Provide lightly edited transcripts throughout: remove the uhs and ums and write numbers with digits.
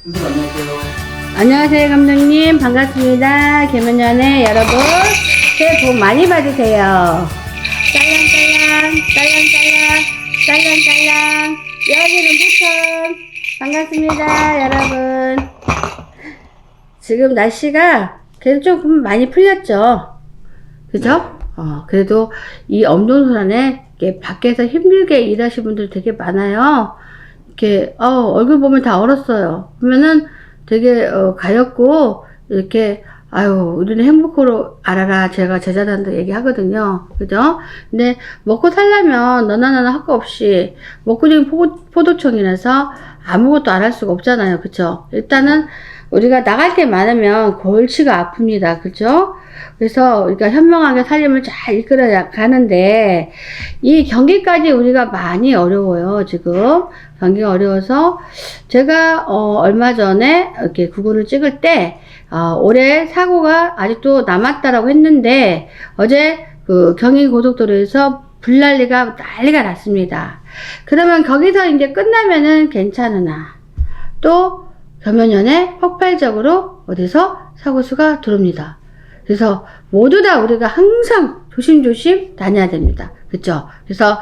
선생님 안녕하세요. 안녕하세요, 감독님. 반갑습니다. 개면연애 여러분, 새해 복 많이 받으세요. 짤랑짤랑, 짤랑짤랑, 짤랑짤랑. 여기는 부천. 반갑습니다, 여러분. 지금 날씨가 그래도 조금 많이 풀렸죠? 그죠? 그래도 이 엄동선안에 밖에서 힘들게 일하시는 분들 되게 많아요. 이렇게, 얼굴 보면 다 얼었어요. 그러면은 되게, 가엾고, 이렇게, 아유, 우리는 행복으로 알아라. 제가 제자들한테 얘기하거든요. 그죠? 근데, 먹고 살려면 너나 나나 할 거 없이, 먹구쟁이 포도청이라서 아무것도 안 할 수가 없잖아요. 그죠? 일단은, 우리가 나갈 게 많으면 골치가 아픕니다. 그죠? 그래서 우리가 현명하게 살림을 잘 이끌어 가는데, 이 경기까지 우리가 많이 어려워요. 지금. 경기가 어려워서, 제가, 얼마 전에 이렇게 구글을 찍을 때, 올해 사고가 아직도 남았다라고 했는데, 어제 그 경인고속도로에서 불난리가 난리가 났습니다. 그러면 거기서 이제 끝나면은 괜찮으나, 또, 겸연연에 폭발적으로 어디서 사고수가 들어옵니다. 그래서 모두 다 우리가 항상 조심조심 다녀야 됩니다. 그쵸? 그래서,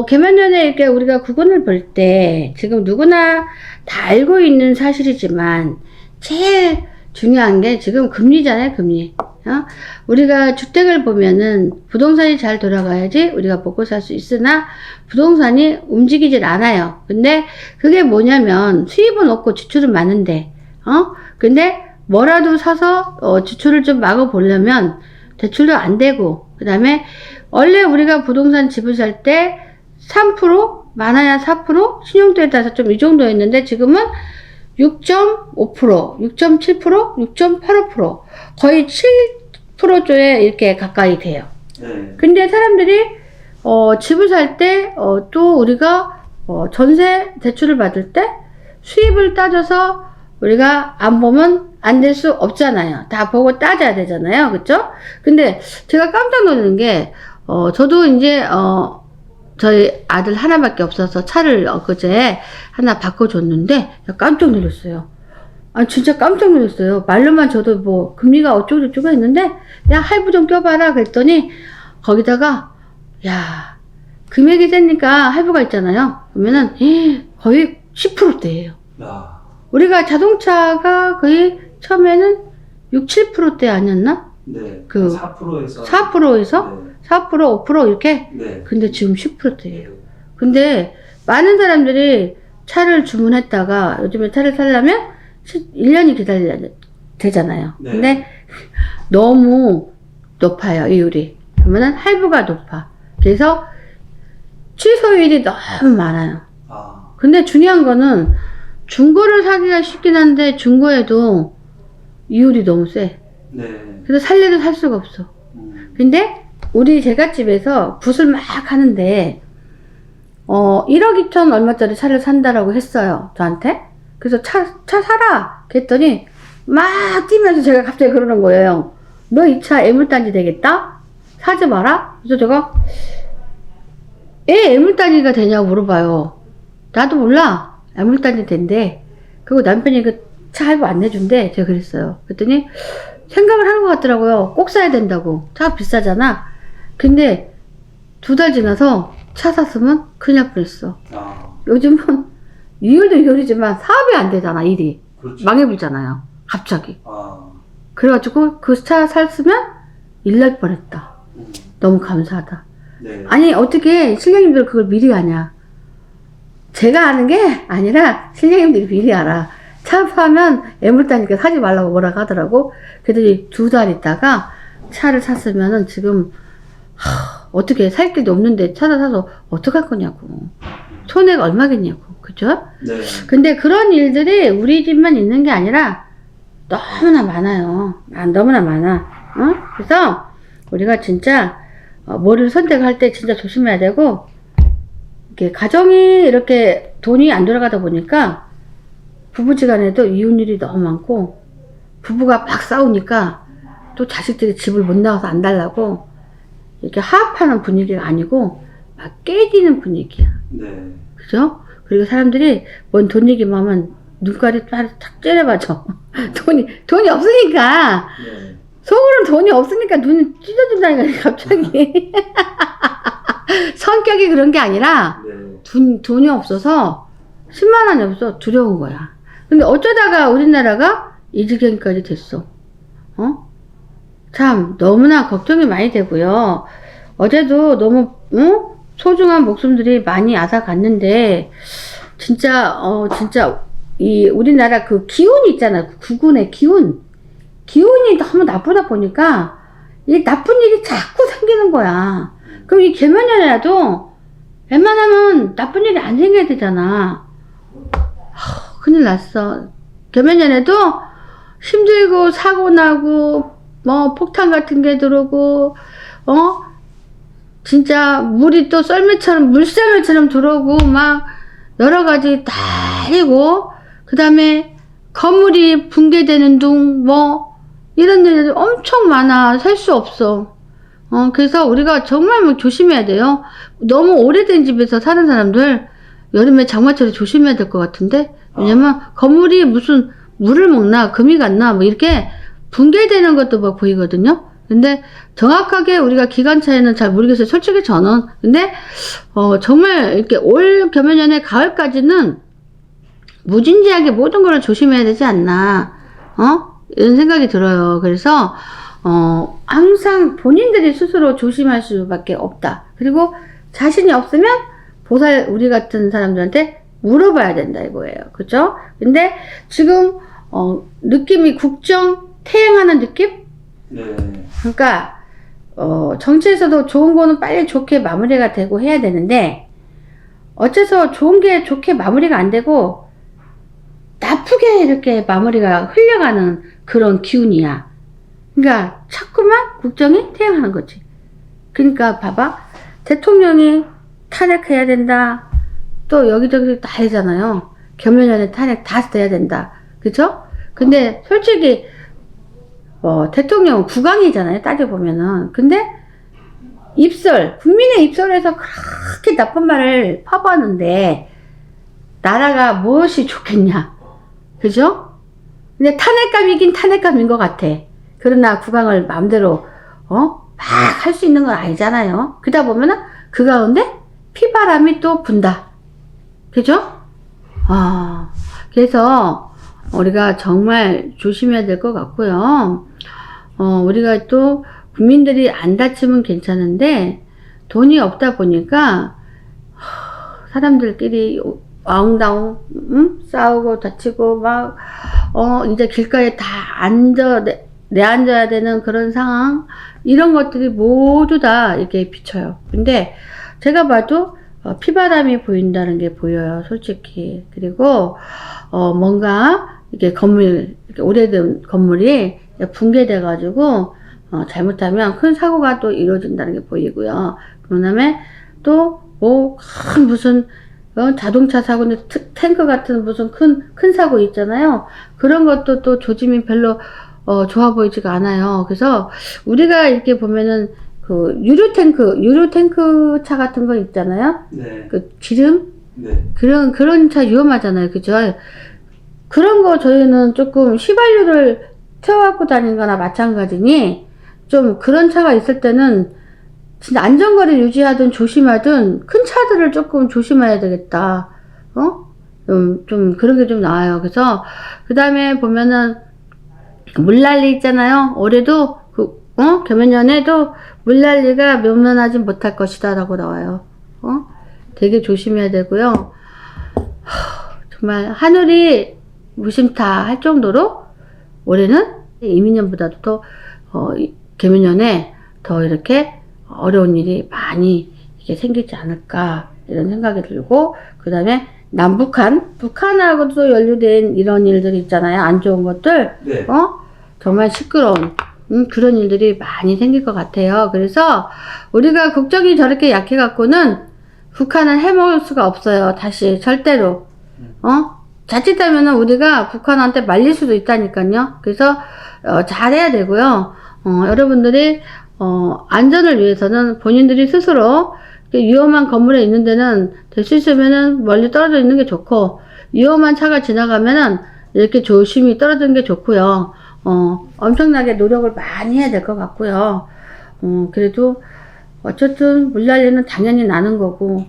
겸연연에 이렇게 우리가 구근을 볼 때, 지금 누구나 다 알고 있는 사실이지만, 제일 중요한 게 지금 금리잖아요, 금리. 우리가 주택을 보면은 부동산이 잘 돌아가야지 우리가 먹고 살 수 있으나 부동산이 움직이질 않아요. 근데 그게 뭐냐면 수입은 없고 지출은 많은데, 근데 뭐라도 사서 지출을 좀 막아 보려면 대출도 안 되고, 그 다음에 원래 우리가 부동산 집을 살 때 3% 많아야 4% 신용도에 따라서 좀 이 정도였는데 지금은 6.5%, 6.7%, 6.85% 거의 7%조에 이렇게 가까이 돼요. 네. 근데 사람들이 집을 살 때 또 우리가 전세 대출을 받을 때 수입을 따져서 우리가 안 보면 안 될 수 없잖아요. 다 보고 따져야 되잖아요. 그쵸? 근데 제가 깜짝 놀란 게 저도 이제 저희 아들 하나밖에 없어서 차를 그제 하나 바꿔줬는데 깜짝 놀랐어요. 아 진짜 깜짝 놀랐어요. 말로만 저도 뭐 금리가 어쩌고저쩌고 했는데 야 할부 좀 껴봐라 그랬더니 거기다가 야 금액이 세니까 할부가 있잖아요. 그러면은 거의 10%대예요. 야. 우리가 자동차가 거의 처음에는 6, 7%대 아니었나? 네. 그 4%에서 4%에서 네. 4%, 5% 이렇게? 네. 근데 지금 10%대예요. 근데 많은 사람들이 차를 주문했다가 요즘에 차를 사려면 1년이 기다려야 되잖아요. 네. 근데 너무 높아요, 이율이. 그러면은 할부가 높아. 그래서 취소율이 너무 많아요. 아. 근데 중요한 거는 중고를 사기가 쉽긴 한데 중고에도 이율이 너무 세. 네. 그래서 살래도 살 수가 없어. 근데 우리 제갓집에서 붓을 막 하는데 1억 2천 얼마짜리 차를 산다라고 했어요. 저한테. 그래서 차 사라 그랬더니 막 뛰면서 제가 갑자기 그러는 거예요. 너 이 차 애물단지 되겠다? 사지 마라? 그래서 제가 애물단지가 되냐고 물어봐요. 나도 몰라. 애물단지 된대. 그리고 남편이 그 차 할부 안 내준대. 제가 그랬어요. 그랬더니 생각을 하는 것 같더라고요. 꼭 사야 된다고. 차가 비싸잖아. 근데 2달 지나서 차 샀으면 큰일 날 뻔했어. 아. 요즘은 이율도 이율이지만 사업이 안 되잖아. 일이. 그렇죠. 망해버리잖아요. 갑자기. 아. 그래가지고 그 차 샀으면 일 날 뻔했다. 너무 감사하다. 네. 아니 어떻게 실장님들 그걸 미리 아냐. 제가 아는 게 아니라 실장님들이 미리 알아. 차 사면 애물다니까 사지 말라고 뭐라고 하더라고. 그랬더니 2달 있다가 차를 샀으면은 지금 어떻게 살 길도 없는데 차를 사서 어떡할 거냐고. 손해가 얼마겠냐고. 그죠? 네. 근데 그런 일들이 우리 집만 있는 게 아니라 너무나 많아요. 너무나 많아. 그래서 우리가 진짜 뭐를 선택할 때 진짜 조심해야 되고, 이렇게 가정이 이렇게 돈이 안 돌아가다 보니까 부부지간에도 이혼율이 너무 많고, 부부가 막 싸우니까 또 자식들이 집을 못 나가서 안 달라고 이렇게 화합하는 분위기가 아니고 막 깨지는 분위기야. 네. 그죠? 그리고 사람들이 뭔 돈 얘기만 하면 눈깔이 탁 째려봐져. 돈이 없으니까. 네. 속으로는 돈이 없으니까 눈이 찢어진다니까, 갑자기. 성격이 그런 게 아니라, 네. 돈이 없어서, 10만 원이 없어 두려운 거야. 근데 어쩌다가 우리나라가 이 지경까지 됐어. 참, 너무나 걱정이 많이 되고요. 어제도 너무, 소중한 목숨들이 많이 앗아갔는데, 진짜, 이 우리나라 그 기운이 있잖아. 국군의 기운이 너무 나쁘다 보니까 이 나쁜 일이 자꾸 생기는 거야. 그럼 이 개면연이라도 웬만하면 나쁜 일이 안 생겨야 되잖아. 큰일 났어. 개면연에도 힘들고 사고 나고 뭐 폭탄 같은 게 들어오고 진짜 물이 또 썰매처럼 물샘물처럼 들어오고 막 여러 가지 다 해고 그 다음에 건물이 붕괴되는 둥 뭐 이런 일들이 엄청 많아. 셀 수 없어. 그래서 우리가 정말 조심해야 돼요. 너무 오래된 집에서 사는 사람들 여름에 장마철에 조심해야 될 것 같은데 왜냐면 건물이 무슨 물을 먹나 금이 갔나 뭐 이렇게 붕괴되는 것도 막 보이거든요. 근데 정확하게 우리가 기간차에는 잘 모르겠어요. 솔직히 저는. 근데 정말 이렇게 올 개면연의 가을까지는 무진지하게 모든 걸 조심해야 되지 않나 이런 생각이 들어요. 그래서 항상 본인들이 스스로 조심할 수밖에 없다. 그리고 자신이 없으면 보살 우리 같은 사람들한테 물어봐야 된다 이거예요. 그죠? 근데 지금 느낌이 국정 태행하는 느낌? 네. 그러니까 정치에서도 좋은 거는 빨리 좋게 마무리가 되고 해야 되는데 어째서 좋은 게 좋게 마무리가 안 되고 나쁘게 이렇게 마무리가 흘려가는 그런 기운이야. 그러니까 자꾸만 국정이 태행하는 거지. 그러니까 봐봐. 대통령이 탄핵해야 된다. 또 여기저기 다 하잖아요. 개면연에 탄핵 다 돼야 된다. 그죠? 근데 솔직히 대통령은 국왕이잖아요. 따져보면은. 근데 국민의 입설에서 그렇게 나쁜 말을 퍼부었는데 나라가 무엇이 좋겠냐. 그죠? 근데 탄핵감이긴 탄핵감인 것 같아. 그러나 국왕을 마음대로 막 할 수 있는 건 아니잖아요. 그러다 보면은 그 가운데 피바람이 또 분다. 그죠? 그래서 우리가 정말 조심해야 될 것 같고요. 우리가 또 국민들이 안 다치면 괜찮은데 돈이 없다 보니까 사람들끼리 엉다웅 싸우고 다치고 막 이제 길가에 다 내앉아야 되는 그런 상황 이런 것들이 모두 다 이렇게 비쳐요. 근데 제가 봐도 피바람이 보인다는 게 보여요. 솔직히. 그리고 뭔가 이렇게 이렇게 오래된 건물이 붕괴돼 가지고 잘못하면 큰 사고가 또 이루어진다는 게 보이고요. 그 다음에 또 뭐 큰 무슨 자동차 사고는 탱크 같은 무슨 큰 사고 있잖아요. 그런 것도 또 조짐이 별로 좋아 보이지가 않아요. 그래서 우리가 이렇게 보면은 그 유류탱크 차 같은 거 있잖아요. 네. 그 기름? 네. 그런 차 위험하잖아요. 그죠? 그런 거 저희는 조금 휘발유를 태워갖고 다니는 거나 마찬가지니 좀 그런 차가 있을 때는 진짜 안전거리 유지하든 조심하든 큰 차들을 조금 조심해야 되겠다. 좀 그런 게 좀 나와요. 그래서 그 다음에 보면은 물난리 있잖아요. 올해도 개면연에도 물난리가 면면하지 못할 것이다 라고 나와요. 되게 조심해야 되고요. 정말 하늘이 무심타 할 정도로 올해는 이민년보다도 더 개면연에 더 이렇게 어려운 일이 많이 이게 생기지 않을까 이런 생각이 들고 그 다음에 북한하고도 연루된 이런 일들이 있잖아요. 안 좋은 것들. 네. 정말 시끄러운 그런 일들이 많이 생길 것 같아요. 그래서 우리가 국정이 저렇게 약해갖고는 북한은 해먹을 수가 없어요. 다시 절대로. 자칫하면은 우리가 북한한테 말릴 수도 있다니까요. 그래서 잘해야 되고요. 여러분들이 안전을 위해서는 본인들이 스스로 위험한 건물에 있는 데는 될 수 있으면은 멀리 떨어져 있는 게 좋고, 위험한 차가 지나가면은 이렇게 조심히 떨어지는 게 좋고요. 엄청나게 노력을 많이 해야 될 것 같고요. 그래도 어쨌든 물난리는 당연히 나는 거고,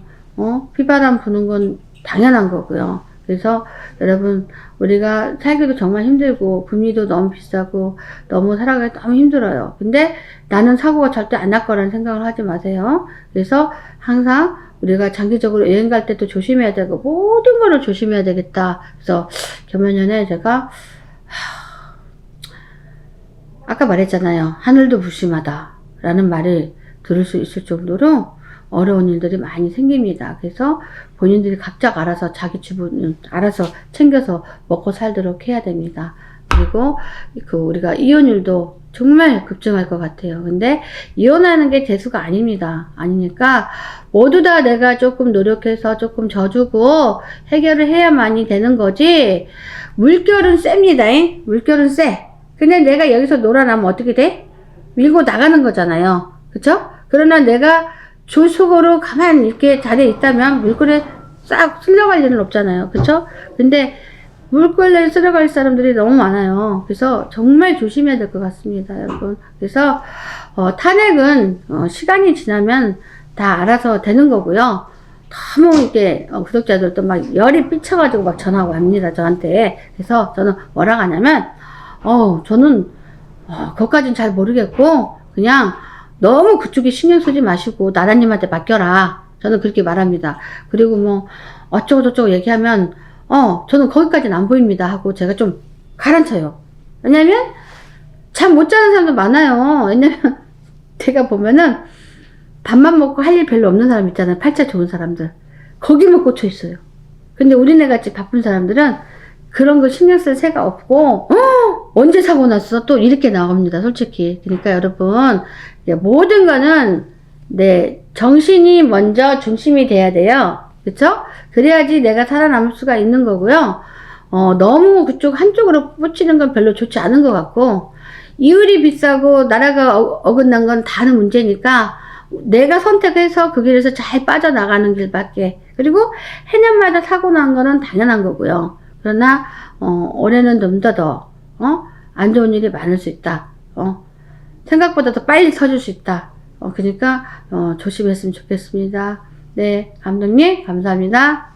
비바람 부는 건 당연한 거고요. 그래서 여러분, 우리가 살기도 정말 힘들고 금리도 너무 비싸고 너무 살아가기 너무 힘들어요. 근데 나는 사고가 절대 안 날 거라는 생각을 하지 마세요. 그래서 항상 우리가 장기적으로 여행 갈 때도 조심해야 되고 모든 거를 조심해야 되겠다. 그래서 개면연에 제가 아까 말했잖아요. 하늘도 불심하다 라는 말을 들을 수 있을 정도로 어려운 일들이 많이 생깁니다. 그래서 본인들이 각자 알아서 자기 주변을 알아서 챙겨서 먹고 살도록 해야 됩니다. 그리고 우리가 이혼율도 정말 급증할 것 같아요. 근데 이혼하는 게 대수가 아닙니다. 아니니까 모두 다 내가 조금 노력해서 조금 져주고 해결을 해야만이 되는 거지. 물결은 셉니다. 물결은 세. 근데 내가 여기서 놀아나면 어떻게 돼? 밀고 나가는 거잖아요. 그쵸? 그러나 내가 조속으로 가만히 이렇게 자리에 있다면 물결에 싹 쓸려갈 일은 없잖아요. 그쵸? 근데 물결에 쓸려갈 사람들이 너무 많아요. 그래서 정말 조심해야 될 것 같습니다, 여러분. 그래서 탄핵은 시간이 지나면 다 알아서 되는 거고요. 너무 이렇게 구독자들도 막 열이 삐쳐가지고 막 전화가 옵니다, 저한테. 그래서 저는 뭐라고 하냐면 저는 그것까진 잘 모르겠고 그냥 너무 그쪽에 신경 쓰지 마시고 나라님한테 맡겨라. 저는 그렇게 말합니다. 그리고 뭐 어쩌고저쩌고 얘기하면 저는 거기까지는 안 보입니다 하고 제가 좀 가라앉혀요. 왜냐면 잠 못 자는 사람도 많아요. 왜냐면 제가 보면은 밥만 먹고 할 일 별로 없는 사람 있잖아요. 팔자 좋은 사람들. 거기만 꽂혀 있어요. 근데 우리네 같이 바쁜 사람들은 그런 거 신경 쓸 새가 없고 언제 사고 났어? 또 이렇게 나옵니다. 솔직히. 그러니까 여러분 모든 거는 정신이 먼저 중심이 돼야 돼요. 그쵸? 그래야지 내가 살아남을 수가 있는 거고요. 너무 그쪽 한쪽으로 꽂히는 건 별로 좋지 않은 것 같고 이율이 비싸고 나라가 어긋난 건 다른 문제니까 내가 선택해서 그 길에서 잘 빠져나가는 길밖에. 그리고 해년마다 사고 난 거는 당연한 거고요. 그러나 올해는 좀 더 안 좋은 일이 많을 수 있다. 생각보다 더 빨리 터질 수 있다. 그러니까 조심했으면 좋겠습니다. 네, 감독님 감사합니다.